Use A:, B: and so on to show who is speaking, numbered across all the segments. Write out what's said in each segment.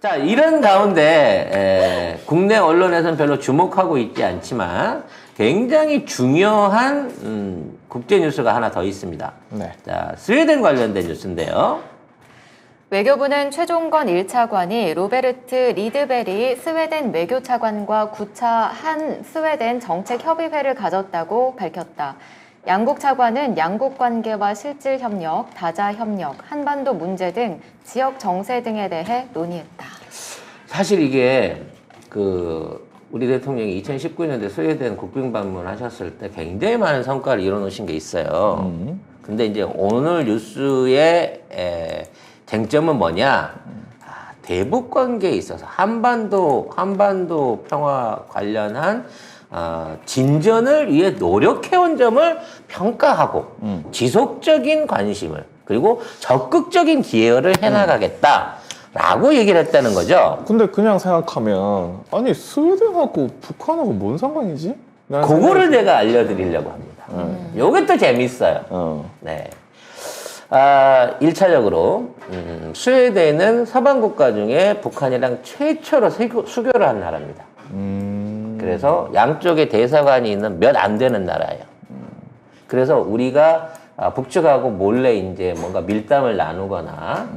A: 자, 이런 가운데 국내 언론에서는 별로 주목하고 있지 않지만 굉장히 중요한 국제 뉴스가 하나 더 있습니다.
B: 네.
A: 자, 스웨덴 관련된 뉴스인데요.
C: 외교부는 최종건 1차관이 로베르트 리드베리 스웨덴 외교차관과 9차 한 스웨덴 정책협의회를 가졌다고 밝혔다. 양국 차관은 양국 관계와 실질 협력, 다자 협력, 한반도 문제 등 지역 정세 등에 대해 논의했다.
A: 사실 이게 우리 대통령이 2019년도에 스웨덴 국빈 방문하셨을 때 굉장히 많은 성과를 이뤄놓으신 게 있어요. 근데 이제 오늘 뉴스의 쟁점은 뭐냐? 대북 관계에 있어서 한반도 평화 관련한 진전을 위해 노력해온 점을 평가하고 지속적인 관심을 그리고 적극적인 기여를 해나가겠다라고 얘기를 했다는 거죠.
B: 근데 그냥 생각하면 아니 스웨덴하고 북한하고 뭔 상관이지?
A: 그거를 내가 알려드리려고 합니다. 요게 또 재밌어요. 네. 1차적으로 스웨덴은 서방 국가 중에 북한이랑 최초로 수교를 한 나라입니다. 그래서 양쪽에 대사관이 있는 몇 안 되는 나라예요. 그래서 우리가 북측하고 몰래 이제 뭔가 밀담을 나누거나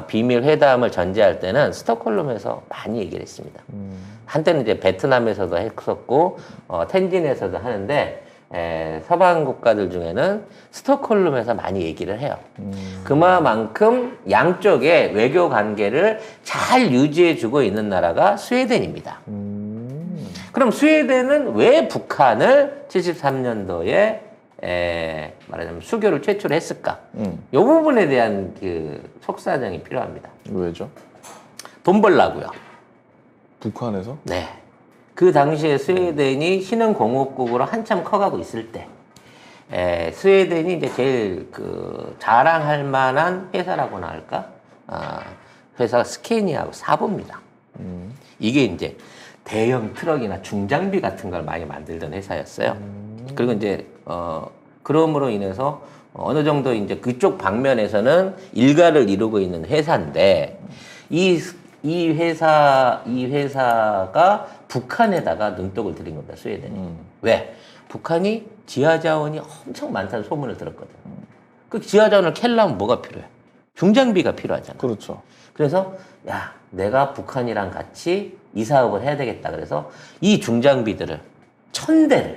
A: 비밀 회담을 전제할 때는 스톡홀름에서 많이 얘기를 했습니다. 한때는 이제 베트남에서도 했었고 텐진에서도 하는데 서방 국가들 중에는 스톡홀름에서 많이 얘기를 해요. 그만큼 양쪽의 외교 관계를 잘 유지해주고 있는 나라가 스웨덴입니다. 그럼 스웨덴은 왜 북한을 73년도에 말하자면 수교를 최초로 했을까? 이 부분에 대한 속사정이 필요합니다.
B: 왜죠?
A: 돈 벌라고요.
B: 북한에서?
A: 네. 그 당시에 스웨덴이 신흥공업국으로 한참 커가고 있을 때, 스웨덴이 이제 제일 자랑할 만한 회사라고나 할까? 회사가 스케니아하고 사부입니다. 이게 이제 대형 트럭이나 중장비 같은 걸 많이 만들던 회사였어요. 그리고 이제, 그럼으로 인해서 어느 정도 이제 그쪽 방면에서는 일가를 이루고 있는 회사인데, 이 회사가 북한에다가 눈독을 들인 겁니다, 스웨덴이. 왜? 북한이 지하자원이 엄청 많다는 소문을 들었거든. 그 지하자원을 캘려면 뭐가 필요해? 중장비가 필요하잖아.
B: 그렇죠.
A: 그래서, 야, 내가 북한이랑 같이 이 사업을 해야 되겠다. 그래서 이 중장비들을 1000대를,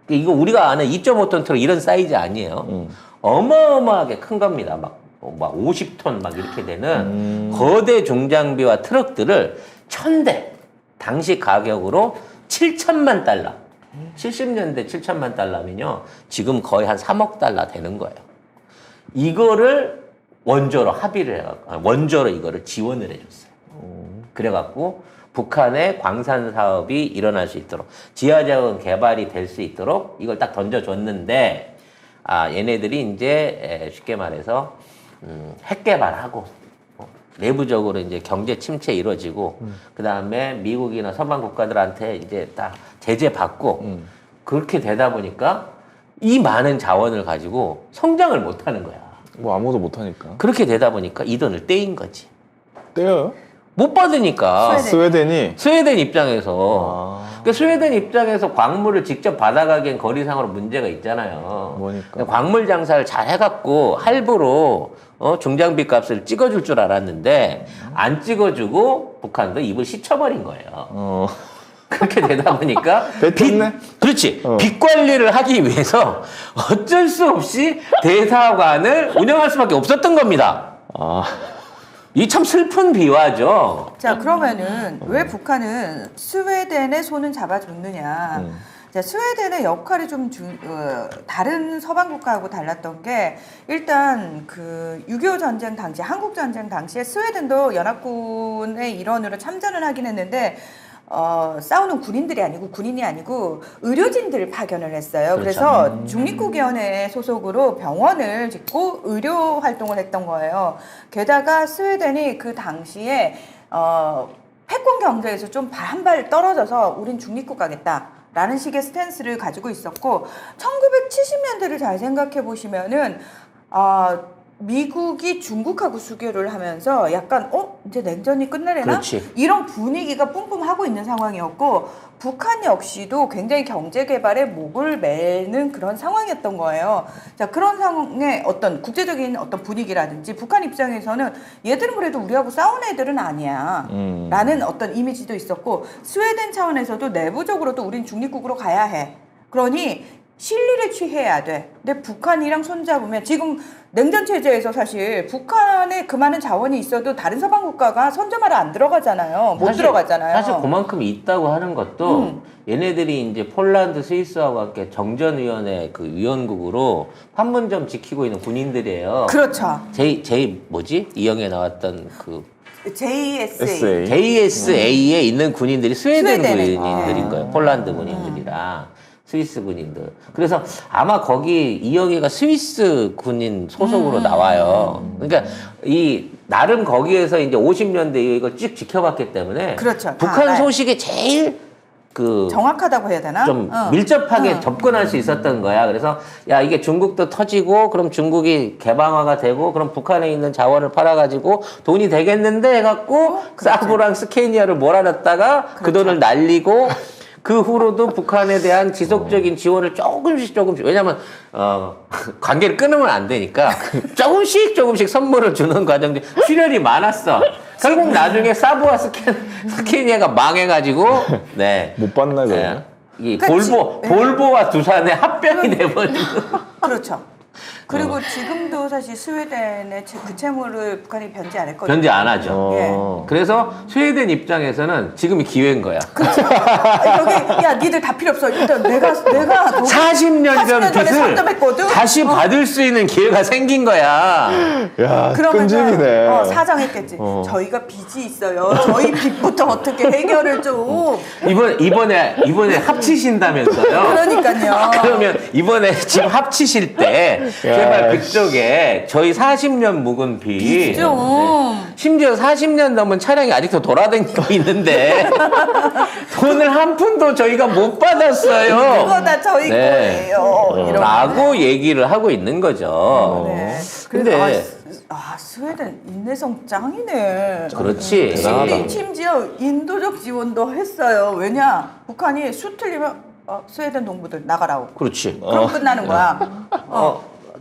A: 이거 우리가 아는 2.5톤 트럭 이런 사이즈 아니에요. 어마어마하게 큰 겁니다. 막 50톤 막 이렇게 되는 거대 중장비와 트럭들을 1000대, 당시 가격으로 7천만 달러. 70년대 7천만 달러면요, 지금 거의 한 3억 달러 되는 거예요. 이거를 원조로 합의를 해갖고, 원조로 이거를 지원을 해줬어요. 그래갖고, 북한의 광산 사업이 일어날 수 있도록, 지하자원 개발이 될 수 있도록 이걸 딱 던져줬는데, 얘네들이 이제 쉽게 말해서, 핵 개발하고, 내부적으로 이제 경제 침체 이루어지고, 그 다음에 미국이나 서방 국가들한테 이제 딱 제재 받고, 그렇게 되다 보니까 이 많은 자원을 가지고 성장을 못 하는 거야.
B: 뭐 아무도 못하니까.
A: 그렇게 되다 보니까 이 돈을 떼인 거지.
B: 떼어요?
A: 못 받으니까.
B: 스웨덴이?
A: 스웨덴 입장에서. 그러니까 스웨덴 입장에서 광물을 직접 받아가기엔 거리상으로 문제가 있잖아요.
B: 뭐니까?
A: 광물 장사를 잘 해갖고 할부로 중장비 값을 찍어줄 줄 알았는데 안 찍어주고 북한도 입을 씻쳐버린 거예요. 그렇게 되다 보니까
B: 뱉었네?
A: 그렇지. 빚 관리를 하기 위해서 어쩔 수 없이 대사관을 운영할 수밖에 없었던 겁니다. 이 참 슬픈 비화죠.
D: 자, 그러면은 왜 북한은 스웨덴의 손은 잡아줬느냐? 자, 스웨덴의 역할이 좀 다른 서방 국가하고 달랐던 게, 일단 그 6.25 전쟁 당시, 한국 전쟁 당시에 스웨덴도 연합군의 일원으로 참전을 하긴 했는데, 싸우는 군인들이 아니고 군인이 아니고 의료진들을 파견을 했어요.
A: 그렇죠.
D: 그래서 중립국위원회 소속으로 병원을 짓고 의료 활동을 했던 거예요. 게다가 스웨덴이 그 당시에 패권 경제에서 좀 한 발 떨어져서 우린 중립국 가겠다라는 식의 스탠스를 가지고 있었고, 1970년대를 잘 생각해 보시면은 미국이 중국하고 수교를 하면서 약간 이제 냉전이 끝나려나?
A: 그렇지.
D: 이런 분위기가 뿜뿜하고 있는 상황이었고 북한 역시도 굉장히 경제 개발에 목을 매는 그런 상황이었던 거예요. 자, 그런 상황에 어떤 국제적인 어떤 분위기라든지 북한 입장에서는 얘들은 그래도 우리하고 싸운 애들은 아니야. 라는 어떤 이미지도 있었고 스웨덴 차원에서도 내부적으로도 우린 중립국으로 가야 해. 그러니 실리를 취해야 돼. 근데 북한이랑 손잡으면 지금 냉전 체제에서 사실 북한에 그 많은 자원이 있어도 다른 서방 국가가 선점하러 안 들어가잖아요. 못 들어가잖아요.
A: 사실 그만큼 있다고 하는 것도 얘네들이 이제 폴란드, 스위스하고 함께 정전위원회 그 위원국으로 판문점 지키고 있는 군인들이에요.
D: 그렇죠.
A: 뭐지? 이영에 나왔던 그
D: JSA.
A: JSA에 있는 군인들이 스웨덴
D: 스웨덴에.
A: 군인들인 거예요. 폴란드 군인들이랑 스위스 군인들. 그래서 아마 거기 이영애가 스위스 군인 소속으로 나와요. 그러니까 이 나름 거기에서 이제 50년대 이걸 쭉 지켜봤기 때문에
D: 그렇죠.
A: 북한
D: 다,
A: 소식에 제일 그
D: 정확하다고 해야 되나?
A: 좀 밀접하게 접근할 수 있었던 거야. 그래서 야 이게 중국도 터지고 그럼 중국이 개방화가 되고 그럼 북한에 있는 자원을 팔아가지고 돈이 되겠는데 해갖고 사브랑 스케니아를 몰아놨다가 그 돈을 날리고 그 후로도 북한에 대한 지속적인 지원을 조금씩 왜냐면 관계를 끊으면 안 되니까 조금씩 선물을 주는 과정 중에 출혈이 많았어. 결국 나중에 사브와 스케니아가 망해가지고 네.
B: 못 봤나 그거.
A: 네. 이
D: 그러니까
A: 볼보와 두산의 합병이 돼버리고.
D: 그렇죠. 그리고 지금도 사실 스웨덴의 그 채무를 북한이 변제 안 했거든요.
A: 변제 안 하죠.
D: 예.
A: 그래서 스웨덴 입장에서는 지금이 기회인 거야.
D: 여기 야 니들 다 필요 없어. 일단 내가
A: 40년 전
D: 40년 전에
A: 빚을
D: 선점했거든.
A: 다시 받을 수 있는 기회가 생긴 거야.
B: 야,
D: 그러면은
B: 끈질기네.
D: 사정했겠지. 저희가 빚이 있어요. 저희 빚부터 어떻게 해결을 좀.
A: 이번에 합치신다면서요?
D: 그러니까요.
A: 그러면 이번에 지금 합치실 때 제발 그쪽에 저희 40년 묵은 빚
D: 빚 좀.
A: 심지어 40년 넘은 차량이 아직도 돌아다니고 있는데 돈을 한 푼도 저희가 못 받았어요.
D: 그거 다 저희 거예요. 이런.
A: 라고 얘기를 하고 있는 거죠.
D: 네.
A: 근데
D: 스웨덴 인내성 짱이네.
A: 그렇지.
B: 대단하다.
D: 심지어 인도적 지원도 했어요. 왜냐? 북한이 수 틀리면 스웨덴 동부들 나가라고.
A: 그렇지.
D: 그럼 끝나는 거야.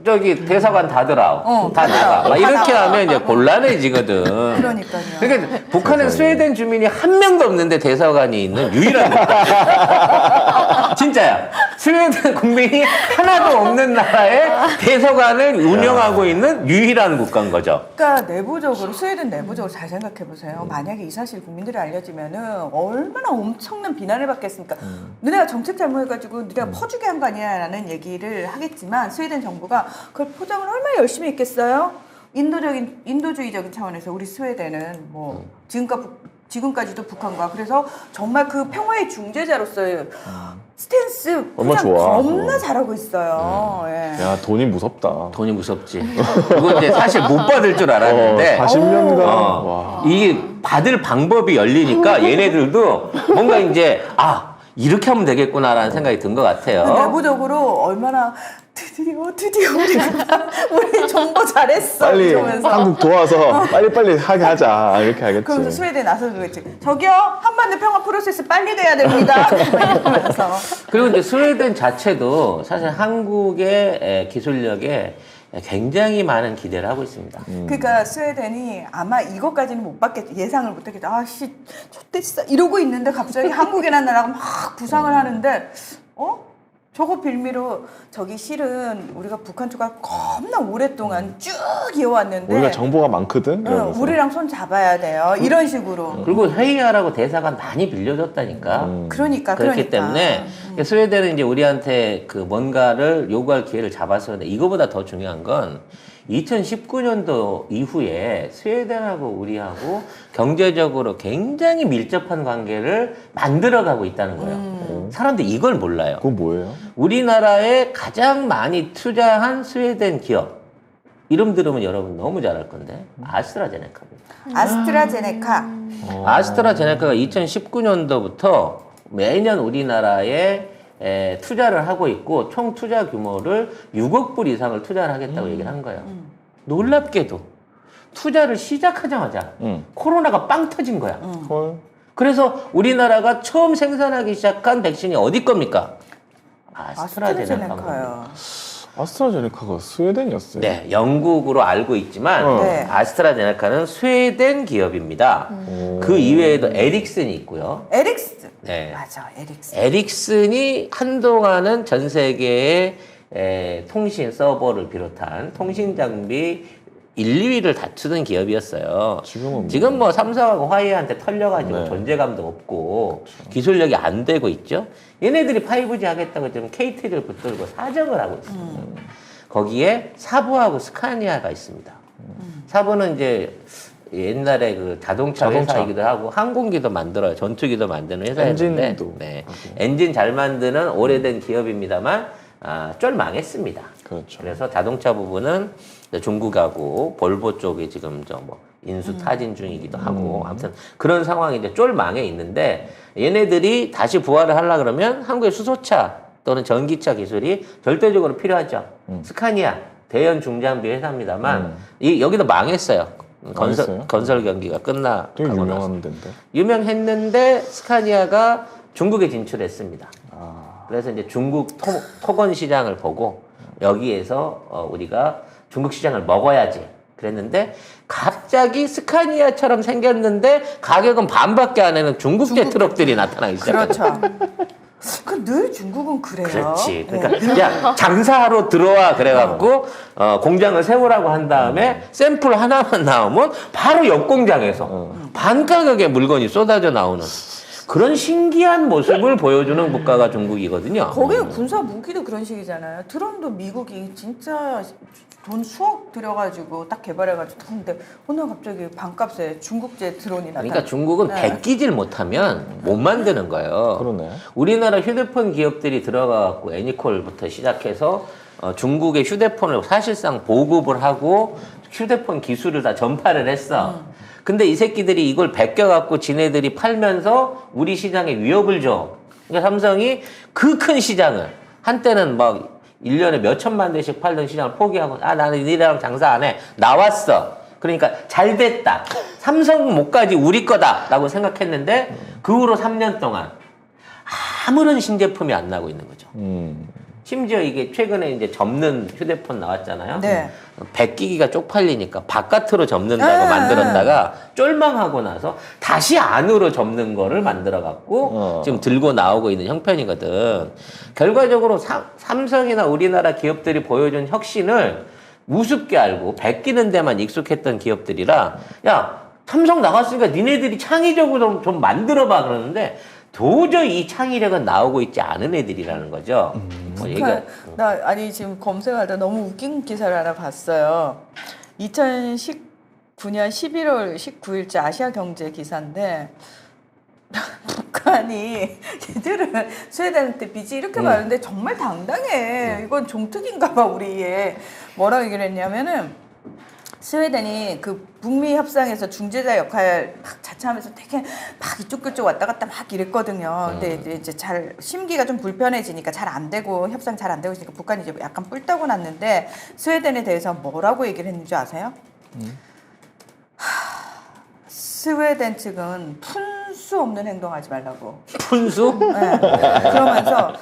A: 저기 대사관 닫으라. 다
D: 닫으라.
A: 나가. 막
D: 다
A: 이렇게
D: 나가.
A: 하면 이제 곤란해지거든.
D: 그러니까요.
A: 그러니까 북한은 스웨덴 주민이 한 명도 없는데 대사관이 있는 유일한 나라. 진짜야. 스웨덴 국민이 하나도 없는 나라에 대사관을 운영하고 있는 유일한 국가인 거죠.
D: 그러니까 내부적으로 스웨덴 내부적으로 잘 생각해 보세요. 만약에 이 사실 국민들이 알려지면은 얼마나 엄청난 비난을 받겠습니까? 너네가 정책 잘못해가지고 너네가 퍼주게 한 거 아니야라는 얘기를 하겠지만 스웨덴 정부가 그걸 포장을 얼마나 열심히 했겠어요? 인도주의적인 차원에서 우리 스웨덴은 뭐 지금까지도 북한과 그래서 정말 그 평화의 중재자로서의 스탠스
B: 얼마나
D: 포장
B: 좋아.
D: 겁나 잘하고 있어요. 예.
B: 야, 돈이 무섭다.
A: 돈이 무섭지. 그거 이제 사실 못 받을 줄 알았는데
B: 40년간.
A: 와. 이게 받을 방법이 열리니까 얘네들도 뭔가 이제 이렇게 하면 되겠구나라는 생각이 든 것 같아요.
D: 내부적으로 얼마나 드디어 우리 정보 잘했어
B: 빨리
D: 이러면서
B: 한국 도와서 빨리빨리 하게 하자. 이렇게 하겠지.
D: 그러면서 스웨덴 나서서 그랬지. 저기요 한반도 평화 프로세스 빨리 돼야 됩니다. 이러면서
A: 그리고 이제 스웨덴 자체도 사실 한국의 기술력에 굉장히 많은 기대를 하고 있습니다.
D: 그러니까 스웨덴이 아마 이것까지는 못 받겠지 예상을 못 했겠지. 아씨 좋댔어 이러고 있는데 갑자기 한국이라는 나라가 막 부상을 하는데 저거 빌미로 저기 실은 우리가 북한 쪽과 겁나 오랫동안 쭉 이어왔는데
B: 우리가 정보가 많거든. 이러면서.
D: 우리랑 손 잡아야 돼요. 이런 식으로.
A: 그리고 회의하라고 대사관 많이 빌려줬다니까.
D: 그러니까
A: 그렇기 때문에 스웨덴은 이제 우리한테 그 뭔가를 요구할 기회를 잡았었는데 이거보다 더 중요한 건 2019년도 이후에 스웨덴하고 우리하고 경제적으로 굉장히 밀접한 관계를 만들어가고 있다는 거예요. 사람들이 이걸 몰라요.
B: 그건 뭐예요?
A: 우리나라에 가장 많이 투자한 스웨덴 기업 이름 들으면 여러분 너무 잘 알 건데 아스트라제네카입니다.
D: 아스트라제네카.
A: 아스트라제네카가 2019년도부터 매년 우리나라에 투자를 하고 있고 총 투자 규모를 6억 불 이상을 투자를 하겠다고 얘기를 한 거예요. 놀랍게도 투자를 시작하자마자 코로나가 빵 터진 거야.
B: 헐.
A: 그래서 우리나라가 처음 생산하기 시작한 백신이 어디 겁니까? 아스트라제네카입니다.
D: 아스트라제네카요.
B: 아스트라제네카가 스웨덴이었어요.
A: 네, 영국으로 알고 있지만
D: 네.
A: 아스트라제네카는 스웨덴 기업입니다. 그 이외에도 에릭슨이 있고요.
D: 에릭슨.
A: 네.
D: 맞아, 에릭슨.
A: 에릭슨이 한동안은 전 세계의 통신 서버를 비롯한 통신 장비 1, 2위를 다투던 기업이었어요. 지금 뭐 삼성하고 화웨이한테 털려가지고
B: 네.
A: 존재감도 없고 기술력이 안 되고 있죠. 얘네들이 5G 하겠다고 지금 KT를 붙들고 사정을 하고 있습니다. 거기에 사부하고 스카니아가 있습니다. 사부는 이제 옛날에 그 자동차 회사이기도 하고 항공기도 만들어요. 전투기도 만드는 회사였는데
B: 엔진도
A: 네.
B: 하고.
A: 엔진 잘 만드는 오래된 기업입니다만 쫄망했습니다.
B: 그렇죠.
A: 그래서 자동차 부분은 중국하고 볼보 쪽에 지금 저 뭐 인수 타진 중이기도 하고 아무튼 그런 상황이 이제 쫄망에 있는데 얘네들이 다시 부활을 하려 그러면 한국의 수소차 또는 전기차 기술이 절대적으로 필요하죠. 스카니아 대연 중장비 회사입니다만 여기도 망했어요.
B: 망했어요?
A: 건설 경기가
B: 되게
A: 끝나고 나서
B: 유명한 데인데.
A: 유명했는데 스카니아가 중국에 진출했습니다.
B: 아,
A: 그래서 이제 중국 토건 시장을 보고 여기에서 우리가 중국 시장을 먹어야지 그랬는데 갑자기 스카니아처럼 생겼는데 가격은 반밖에 안 하는 중국제 트럭들이 나타나기 시작했어요.
D: 그렇죠. 그 늘 중국은 그래요.
A: 그렇지.
D: 네.
A: 그러니까 야 장사하러 들어와 그래갖고 공장을 세우라고 한 다음에 샘플 하나만 나오면 바로 옆 공장에서 반 가격에 물건이 쏟아져 나오는 그런 신기한 모습을 보여주는 국가가 중국이거든요.
D: 거기는 군사 무기도 그런 식이잖아요. 드론도 미국이 진짜 돈 수억 들여가지고 딱 개발해가지고 근데 오늘 갑자기 반값에 중국제 드론이 나타나.
A: 그러니까 중국은
D: 네.
A: 베끼질 못하면 못 만드는 거예요.
B: 그러네.
A: 우리나라 휴대폰 기업들이 들어가갖고 애니콜부터 시작해서 중국의 휴대폰을 사실상 보급을 하고 휴대폰 기술을 다 전파를 했어. 근데 이 새끼들이 이걸 베껴갖고 지네들이 팔면서 우리 시장에 위협을 줘. 그러니까 삼성이 그 큰 시장을 한때는 막 1년에 몇 천만 대씩 팔던 시장을 포기하고 나는 니네랑 장사 안 해. 나왔어. 그러니까 잘 됐다. 삼성 목까지 우리 거다라고 생각했는데 그 후로 3년 동안 아무런 신제품이 안 나고 있는 거죠. 심지어 이게 최근에 이제 접는 휴대폰 나왔잖아요.
D: 네.
A: 베끼기가 쪽팔리니까 바깥으로 접는다고 만들었다가 쫄망하고 나서 다시 안으로 접는 거를 만들어 갖고 지금 들고 나오고 있는 형편이거든. 결과적으로 삼성이나 우리나라 기업들이 보여준 혁신을 우습게 알고 베끼는 데만 익숙했던 기업들이라 야 삼성 나갔으니까 니네들이 창의적으로 좀 만들어봐 그러는데 도저히 이 창의력은 나오고 있지 않은 애들이라는 거죠. 뭐 얘가
D: 나 아니 지금 검색하다 너무 웃긴 기사를 하나 봤어요. 2019년 11월 19일자 아시아경제 기사인데 북한이 얘들은 스웨덴한테 빚이 이렇게 많은데 정말 당당해. 이건 종특인가 봐 우리에. 뭐라고 얘기를 했냐면은 스웨덴이 그 북미 협상에서 중재자 역할 막 자처하면서 되게 막 이쪽 그쪽 왔다 갔다 막 이랬거든요. 근데 이제 잘 심기가 좀 불편해지니까 잘 안 되고 협상 잘 안 되고 있으니까 북한이 이제 약간 뿔 따고 났는데 스웨덴에 대해서 뭐라고 얘기를 했는지 줄 아세요? 스웨덴 측은 푼수 없는 행동하지 말라고.
A: 푼수?
D: 네. 그러면서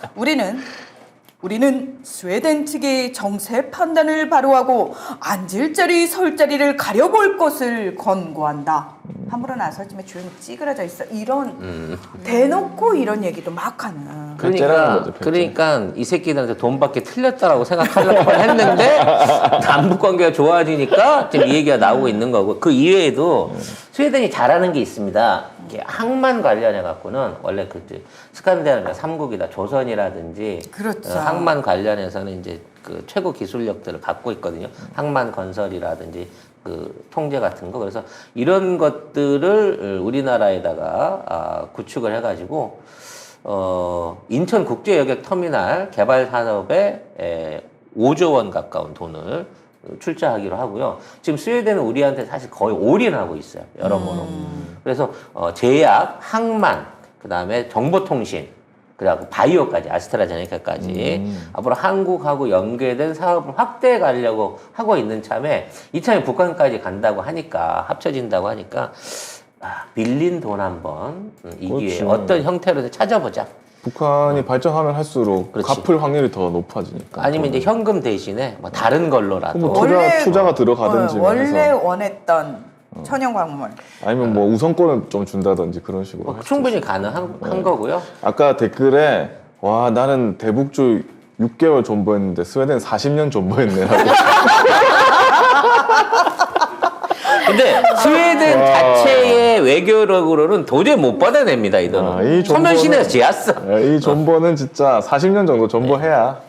D: 우리는 스웨덴 측의 정세 판단을 바로하고 앉을 자리 설 자리를 가려볼 것을 권고한다. 함부로 나서지만 조용히 찌그러져 있어. 이런 대놓고 이런 얘기도 막 하는.
A: 그러니까 이 새끼들한테 돈 받기 틀렸다라고 생각하려고 했는데 남북 관계가 좋아지니까 지금 이 얘기가 나오고 있는 거고 그 이외에도 스웨덴이 잘하는 게 있습니다. 이게 항만 관련해 갖고는 원래 그 스칸디나비아 3국이다 조선이라든지
D: 그렇죠.
A: 항만 관련해서는 이제 그 최고 기술력들을 갖고 있거든요. 항만 건설이라든지 그 통제 같은 거 그래서 이런 것들을 우리나라에다가 구축을 해가지고 인천 국제여객 터미널 개발 산업에 5조 원 가까운 돈을 출자하기로 하고요. 지금 스웨덴은 우리한테 사실 거의 올인하고 있어요. 여러모로. 그래서 제약, 항만, 그다음에 정보통신 그리고 바이오까지, 아스트라제네카까지 앞으로 한국하고 연계된 사업을 확대해 가려고 하고 있는 참에 이참에 북한까지 간다고 하니까, 합쳐진다고 하니까 빌린 돈 한번 이 기회에
B: 그렇지.
A: 어떤 형태로든 찾아보자.
B: 북한이 발전하면 할수록
A: 그렇지.
B: 갚을 확률이 더 높아지니까.
A: 아니면 이제 현금 대신에 뭐 다른 걸로라도.
B: 뭐 투자가 들어가든지
D: 원래
B: 해서.
D: 원했던 천연 광물.
B: 아니면 뭐 우선권을 좀 준다든지 그런 식으로.
A: 뭐
B: 할수
A: 충분히 가능한 거고요.
B: 아까 댓글에 와 나는 대북주 6개월 존버했는데 스웨덴 40년 존버했네라고.
A: 근데 스웨덴 자체의 외교력으로는 도저히 못 받아냅니다, 이 돈은.
B: 이
A: 소멸시내에서 지었어.
B: 이 존버는 진짜 40년 정도 존버해야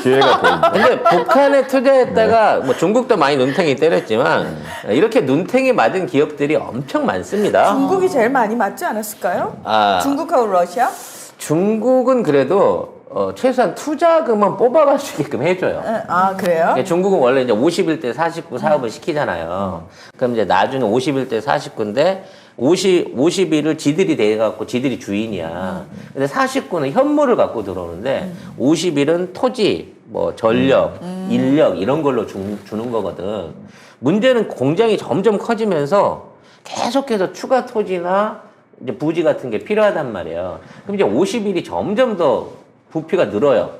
B: 기회가 보인다.
A: 근데 북한에 투자했다가 뭐 중국도 많이 눈탱이 때렸지만 이렇게 눈탱이 맞은 기업들이 엄청 많습니다.
D: 중국이 제일 많이 맞지 않았을까요?
A: 아.
D: 중국하고 러시아?
A: 중국은 그래도 최소한 투자금은 뽑아갈 수 있게끔 해줘요.
D: 아 그래요?
A: 중국은 원래 이제 51대 49 사업을 시키잖아요. 그럼 이제 나중에 51대 49인데 51을 지들이 대갖고 지들이 주인이야. 근데 49는 현물을 갖고 들어오는데 51은 토지, 뭐 전력, 인력 이런 걸로 주는 거거든. 문제는 공장이 점점 커지면서 계속해서 추가 토지나 이제 부지 같은 게 필요하단 말이에요. 그럼 이제 51이 점점 더 부피가 늘어요.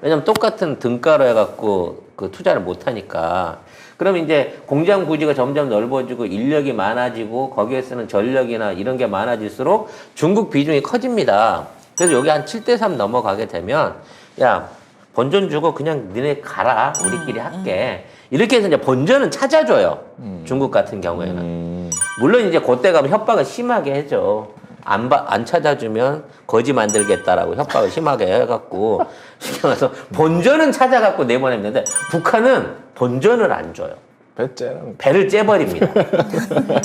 A: 왜냐면 똑같은 등가로 해갖고 그 투자를 못 하니까. 그럼 이제 공장 부지가 점점 넓어지고 인력이 많아지고 거기에 쓰는 전력이나 이런 게 많아질수록 중국 비중이 커집니다. 그래서 여기 한 7대3 넘어가게 되면 야, 본전 주고 그냥 니네 가라. 우리끼리 할게. 이렇게 해서 이제 본전은 찾아줘요. 중국 같은 경우에는. 물론 이제 그때 가면 협박을 심하게 해줘. 안 찾아주면 거지 만들겠다라고 협박을 심하게 해갖고 시켜서 본전은 찾아갖고 내보냈는데 북한은 본전을 안 줘요.
B: 배째랑
A: 배를 째버립니다.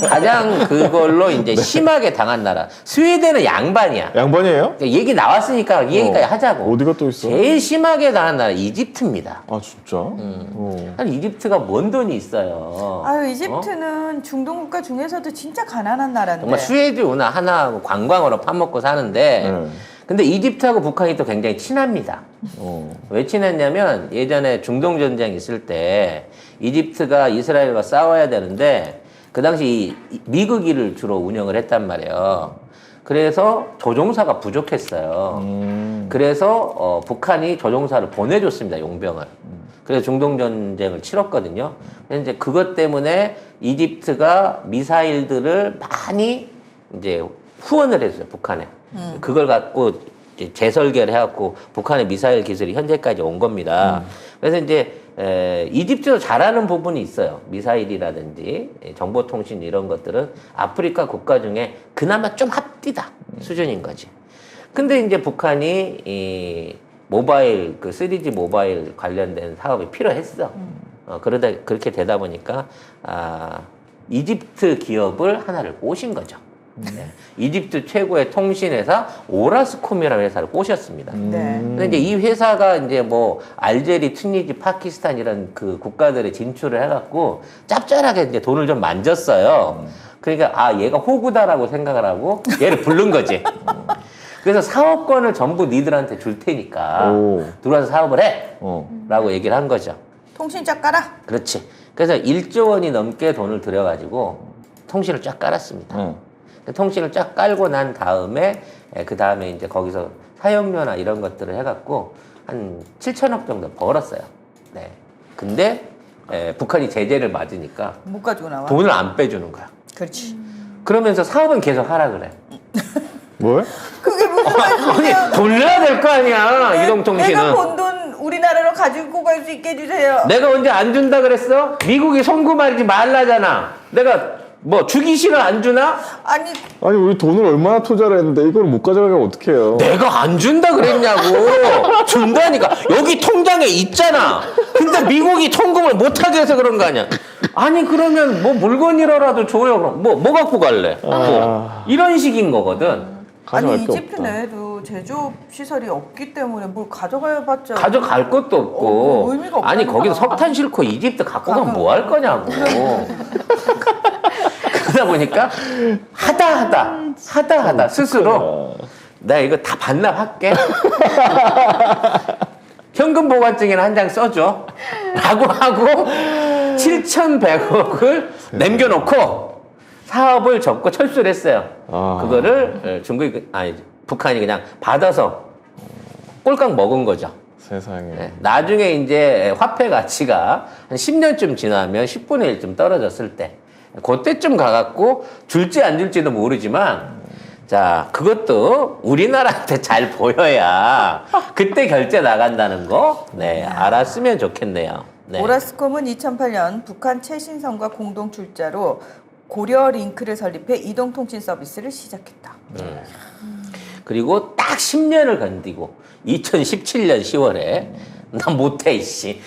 A: 가장 그걸로 이제 심하게 당한 나라. 스웨덴은 양반이야.
B: 양반이에요?
A: 그러니까 얘기 나왔으니까 이 얘기까지 하자고.
B: 어디가 또 있어?
A: 제일 심하게 당한 나라 이집트입니다.
B: 아 진짜?
A: 아니 이집트가 뭔 돈이 있어요.
D: 아유 이집트는 중동 국가 중에서도 진짜 가난한 나라인데.
A: 정말 수혜주나 하나 관광으로 파먹고 사는데 근데 이집트하고 북한이 또 굉장히 친합니다. 왜 친했냐면 예전에 중동 전쟁 있을 때 이집트가 이스라엘과 싸워야 되는데 그 당시 미국이를 주로 운영을 했단 말이에요. 그래서 조종사가 부족했어요. 그래서 북한이 조종사를 보내줬습니다. 용병을. 그래서 중동 전쟁을 치렀거든요. 그래서 이제 그것 때문에 이집트가 미사일들을 많이 이제 후원을 했어요. 북한에. 그걸 갖고 이제 재설계를 해갖고 북한의 미사일 기술이 현재까지 온 겁니다. 그래서 이제 이집트도 잘하는 부분이 있어요. 미사일이라든지 정보통신 이런 것들은 아프리카 국가 중에 그나마 좀 합디다 수준인 거지. 근데 이제 북한이 이 모바일 그 3G 모바일 관련된 사업이 필요했어. 그렇게 되다 보니까 이집트 기업을 하나를 꼬신 거죠. 네. 이집트 최고의 통신회사 오라스콤이라는 회사를 꼬셨습니다.
D: 네.
A: 근데 이제 이 회사가 이제 뭐 알제리, 튀니지, 파키스탄 이런 그 국가들에 진출을 해갖고 짭짤하게 이제 돈을 좀 만졌어요. 그러니까 얘가 호구다라고 생각을 하고 얘를 부른 거지. 그래서 사업권을 전부 니들한테 줄 테니까 들어와서 사업을 해! 라고 얘기를 한 거죠.
D: 통신자 깔아.
A: 그렇지. 그래서 1조 원이 넘게 돈을 들여가지고 통신을 쫙 깔았습니다. 통신을 쫙 깔고 난 다음에 그 다음에 이제 거기서 사용료나 이런 것들을 해갖고 한 7천억 정도 벌었어요. 네. 근데 북한이 제재를 맞으니까
D: 못 가지고 나와.
A: 돈을 안 빼주는 거야.
D: 그렇지.
A: 그러면서 사업은 계속 하라 그래.
B: 뭘?
D: 그게 무슨 말이야?
A: 아니 돌려야 될 거 아니야.
D: 내가
A: 이동통신은.
D: 번 돈 우리나라로 가지고 갈 수 있게 해주세요.
A: 내가 언제 안 준다 그랬어? 미국이 송구 말지 말라잖아. 내가 뭐 주기 싫어 안 주나?
D: 아니
B: 아니 우리 돈을 얼마나 투자를 했는데 이걸 못 가져가면 어떡해요?
A: 내가 안 준다 그랬냐고. 준다니까. 여기 통장에 있잖아. 근데 미국이 통금을 못하게 해서 그런 거 아니야. 아니 그러면 뭐 물건이라도 줘요. 그럼 뭐 갖고 갈래? 뭐 이런 식인 거거든.
D: 아니
B: 가져갈 게
D: 이집트
B: 없다.
D: 내에도 제조업 시설이 없기 때문에 뭘 가져가봤자
A: 가져갈 것도 없고.
D: 의미가 없다니까.
A: 아니 거기서 석탄 싣고 이집트 갖고 가면 뭐 할 거냐고. 그러다 보니까 하다 스스로 내가 이거 다 반납할게. 현금 보관증에는 한 장 써줘. 라고 하고 7,100억을 남겨놓고 사업을 접고 철수를 했어요.
B: 아.
A: 그거를 북한이 그냥 받아서 꼴깍 먹은 거죠.
B: 세상에.
A: 네. 나중에 이제 화폐 가치가 한 10년쯤 지나면 10분의 1쯤 떨어졌을 때, 그때쯤 가갖고 줄지 안 줄지도 모르지만, 자, 그것도 우리나라한테 잘 보여야 그때 결제 나간다는 거, 네, 알았으면 좋겠네요. 네.
D: 오라스콤은 2008년 북한 최신성과 공동 출자로 고려 링크를 설립해 이동통신 서비스를 시작했다.
A: 그리고 딱 10년을 건디고 2017년 10월에 나 못해 이씨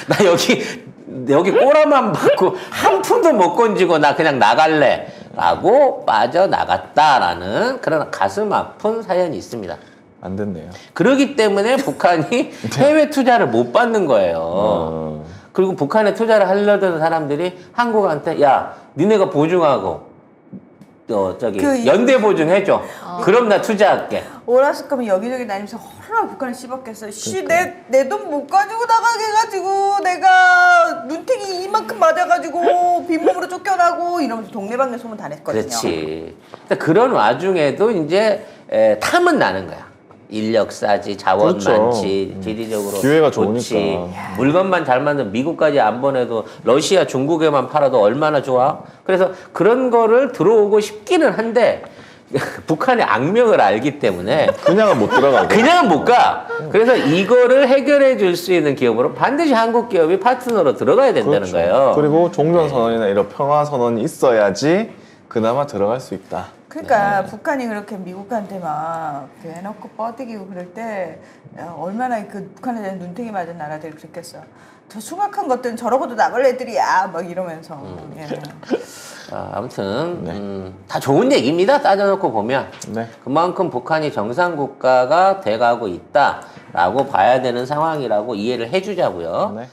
A: 나 여기 꼬라만 받고 한 푼도 못 건지고 나 그냥 나갈래 라고 빠져나갔다라는 그런 가슴 아픈 사연이 있습니다.
B: 안 됐네요.
A: 그러기 때문에 북한이 해외 투자를 못 받는 거예요. 그리고 북한에 투자를 하려던 사람들이 한국한테 야 니네가 보증하고 연대 보증해줘. 그럼 나 투자할게.
D: 오라스콤이 여기저기 다니면서 얼마나 북한을 씹었겠어. 내 돈 못 가지고 나가게 해가지고 내가 눈탱이 이만큼 맞아가지고 빈몸으로 쫓겨나고 이러면서 동네방네 소문 다 냈거든요.
A: 그렇지. 그런 와중에도 이제 탐은 나는 거야. 인력 싸지, 자원
B: 그렇죠.
A: 많지, 지리적으로
B: 기회가
A: 좋지.
B: 좋으니까.
A: 물건만 잘 만든 미국까지 안 보내도 러시아, 중국에만 팔아도 얼마나 좋아. 그래서 그런 거를 들어오고 싶기는 한데 북한의 악명을 알기 때문에
B: 그냥은 못 들어가고.
A: 그냥은 못 가. 그래서 이거를 해결해 줄 수 있는 기업으로 반드시 한국 기업이 파트너로 들어가야 된다는
B: 그렇죠.
A: 거예요.
B: 그리고 종전선언이나 이런 평화선언이 있어야지 그나마 들어갈 수 있다.
D: 그러니까 북한이 그렇게 미국한테 막 대놓고 뻗이기고 그럴 때 얼마나 그 북한에 대한 눈탱이 맞은 나라들이 그랬겠어. 저 숭악한 것들은 저러고도 나갈 애들이야 막 이러면서. 예.
A: 아무튼 다 좋은 얘기입니다. 따져놓고 보면
B: 네.
A: 그만큼 북한이 정상 국가가 돼가고 있다라고 봐야 되는 상황이라고 이해를 해주자고요.
B: 네.